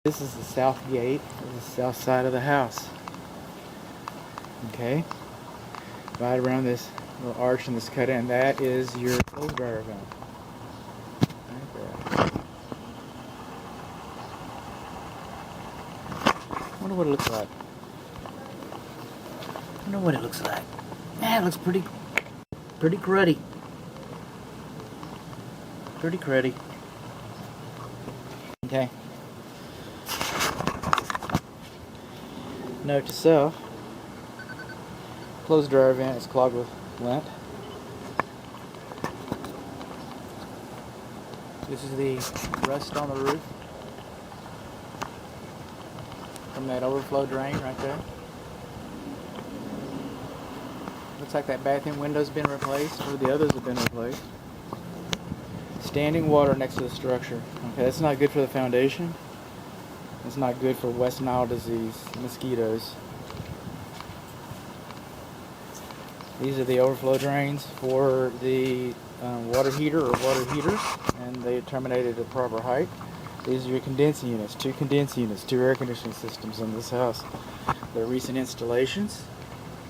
This is the south gate of the south side of the house. Okay, right around this little arch and this cut in, that is your clothes dryer vent. Right there. Wonder what it looks like. Wonder what it looks like. Man, it looks pretty cruddy. Pretty cruddy. Okay. Note to self: clothes dryer vent is clogged with lint. This is the rust on the roof from that overflow drain right there. Looks like that bathroom window's been replaced, or the others have been replaced. Standing water next to the structure. Okay, that's not good for the foundation. It's not good for West Nile disease, mosquitoes. These are the overflow drains for the water heater or water heaters, and they terminated at proper height. These are your condensing units, 2 condensing units, 2 air conditioning systems in this house. They're recent installations.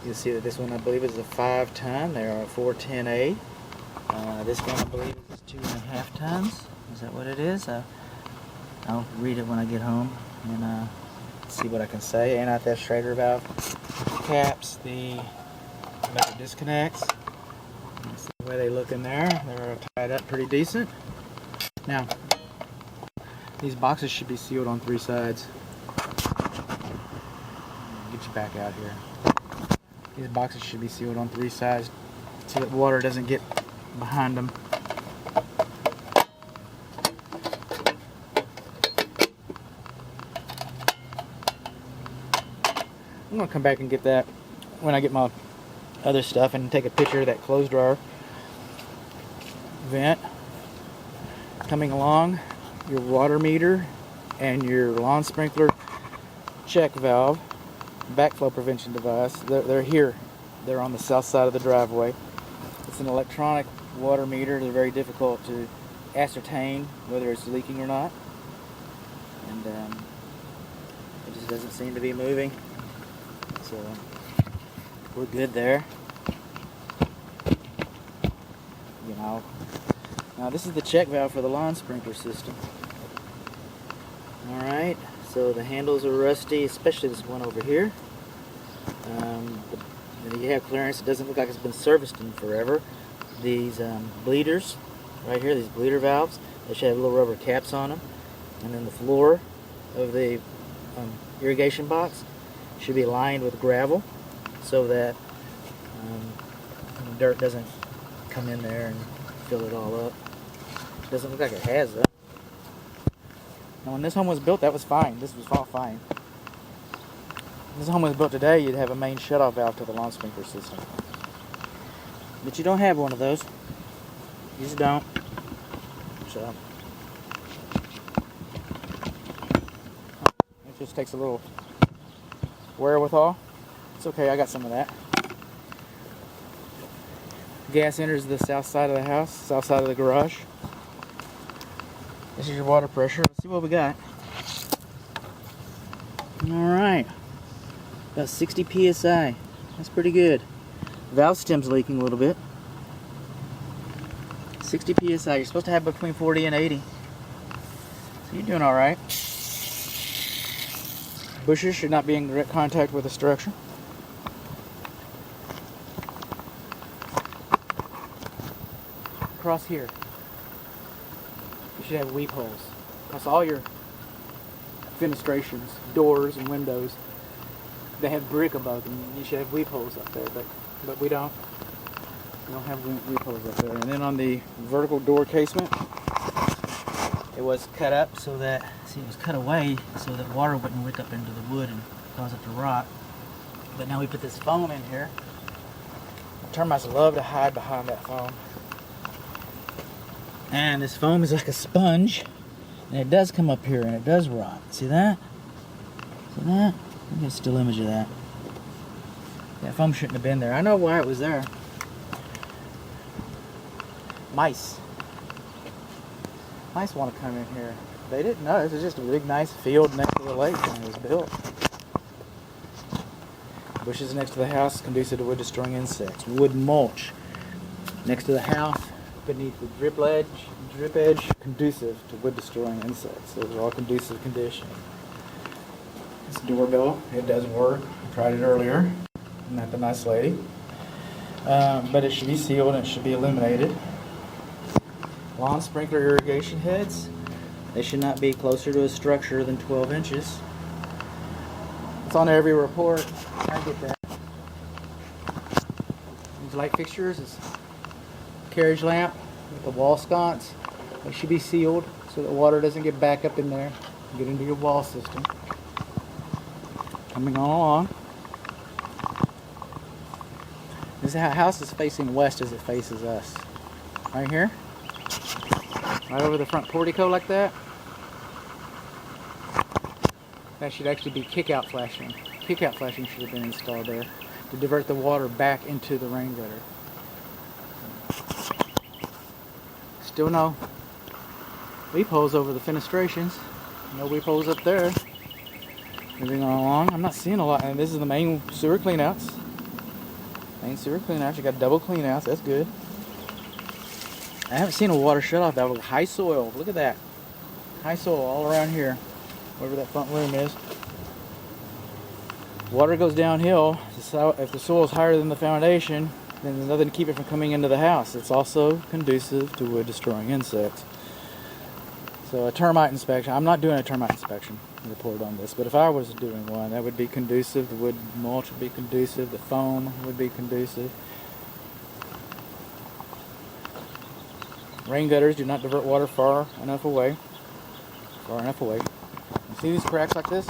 You'll see that this one, I believe, is a 5-ton. They are a 410A. This one, I believe, is 2.5 tons. Is that what it is? I'll read it when I get home and see what I can say. Anti-theft valve caps, the electric disconnects. That's the way they look in there. They're tied up pretty decent. Now, these boxes should be sealed on 3 sides. Get you back out here. These boxes should be sealed on 3 sides so that water doesn't get behind them. I'm going to come back and get that when I get my other stuff and take a picture of that clothes dryer vent. Coming along, your water meter and your lawn sprinkler check valve, backflow prevention device, they're here. They're on the south side of the driveway. It's an electronic water meter. They're very difficult to ascertain whether it's leaking or not. And it just doesn't seem to be moving. So we're good there. You know. Now this is the check valve for the lawn sprinkler system. Alright, so the handles are rusty, especially this one over here. You have clearance. It doesn't look like it's been serviced in forever. These bleeders right here, these bleeder valves, they should have little rubber caps on them. And then the floor of the irrigation box should be lined with gravel so that dirt doesn't come in there and fill it all up. It doesn't look like it has though. Now when this home was built, that was fine. This was all fine. If this home was built today, you'd have a main shutoff valve to the lawn sprinkler system. But you don't have one of those. You just don't. So it just takes a little wherewithal. It's okay, I got some of that. Gas enters the south side of the house, south side of the garage. This is your water pressure. Let's see what we got. Alright. About 60 psi. That's pretty good. Valve stem's leaking a little bit. 60 psi. You're supposed to have between 40 and 80. So you're doing alright. Bushes should not be in direct contact with the structure. Across here, you should have weep holes. Across all your fenestrations, doors and windows, they have brick above them. You should have weep holes up there, but we don't. We don't have weep holes up there. And then on the vertical door casement, it was cut up so that, see, it was cut away so that water wouldn't wick up into the wood and cause it to rot. But now we put this foam in here. Termites love to hide behind that foam. And this foam is like a sponge, and it does come up here and it does rot. See that? See that? Let me get a still image of that. That foam shouldn't have been there. I know why it was there. Mice. Mice want to come in here. They didn't know. This is just a big, nice field next to the lake when it was built. Bushes next to the house conducive to wood destroying insects. Wood mulch next to the house beneath the drip edge conducive to wood destroying insects. Those are all conducive conditions. This doorbell, it does work. I tried it earlier. Not the nice lady. But it should be sealed and it should be illuminated. Lawn sprinkler irrigation heads. They should not be closer to a structure than 12 inches. It's on every report. I get that. These light fixtures is carriage lamp with the wall sconce. They should be sealed so that water doesn't get back up in there and get into your wall system. Coming on along. This house is facing west as it faces us. Right here. Right over the front portico like that. That should actually be kick-out flashing. Kick-out flashing should have been installed there to divert the water back into the rain gutter. Still no weep holes over the fenestrations. No weep holes up there. Moving on along. I'm not seeing a lot. And this is the main sewer cleanouts. Main sewer cleanouts. You got double cleanouts. That's good. I haven't seen a water shutoff that was high soil. Look at that. High soil all around here. Wherever that front room is. Water goes downhill. If the soil is higher than the foundation, then there's nothing to keep it from coming into the house. It's also conducive to wood destroying insects. So a termite inspection. I'm not doing a termite inspection report on this, but if I was doing one, that would be conducive. The wood mulch would be conducive. The foam would be conducive. Rain gutters do not divert water far enough away. You see these cracks like this?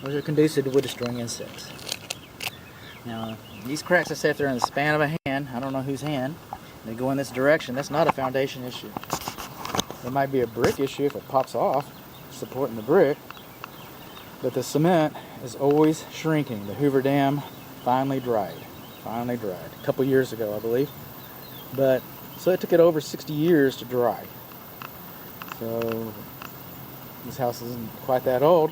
Those are conducive to wood destroying insects. Now, these cracks, I say if they're in the span of a hand, I don't know whose hand, they go in this direction, that's not a foundation issue. It might be a brick issue if it pops off, supporting the brick, but the cement is always shrinking. The Hoover Dam finally dried. A couple years ago, I believe. So it took it over 60 years to dry. So this house isn't quite that old.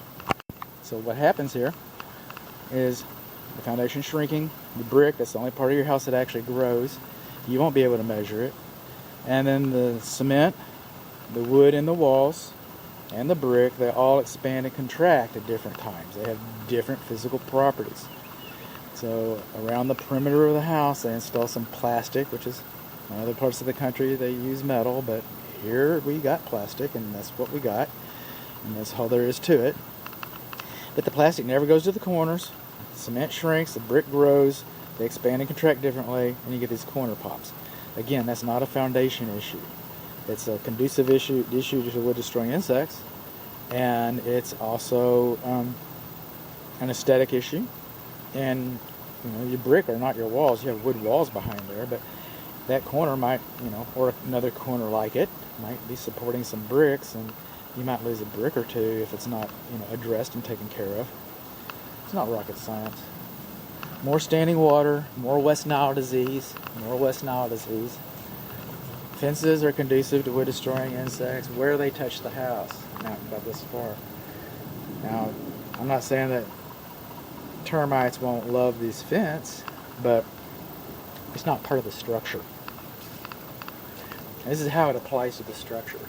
So what happens here is the foundation shrinking, the brick, that's the only part of your house that actually grows. You won't be able to measure it. And then the cement, the wood in the walls, and the brick, they all expand and contract at different times. They have different physical properties. So around the perimeter of the house, they install some plastic, which is in other parts of the country they use metal, but here we got plastic, and that's what we got, and that's all there is to it. But the plastic never goes to the corners. The cement shrinks, the brick grows, they expand and contract differently, and you get these corner pops. Again, that's not a foundation issue. It's a conducive issue to wood destroying insects, and it's also an aesthetic issue. And your brick are not your walls. You have wood walls behind there, but that corner might, or another corner like it, might be supporting some bricks, and you might lose a brick or two if it's not, addressed and taken care of. It's not rocket science. More standing water, more West Nile disease. Fences are conducive to wood destroying insects where they touch the house. Now, about this far. Now, I'm not saying that termites won't love this fence, but it's not part of the structure. This is how it applies to the structure.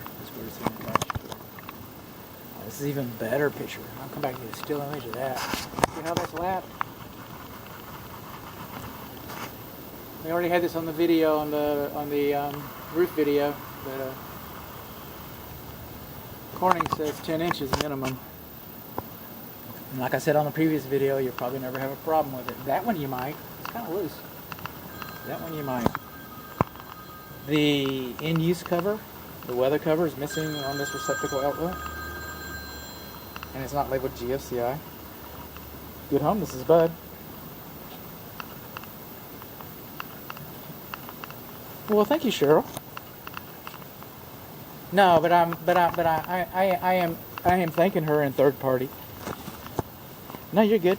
This is even better picture. I'll come back to the still image of that. See how that's lapped? We already had this on the video, on the roof video, but Corning says 10 inches minimum. And like I said on the previous video, you'll probably never have a problem with it. That one you might. It's kind of loose. That one you might. The in-use cover, the weather cover, is missing on this receptacle outlet. And it's not labeled GFCI. Good home, this is Bud. Well, thank you, Cheryl. No, but I am thanking her in third party. No, you're good.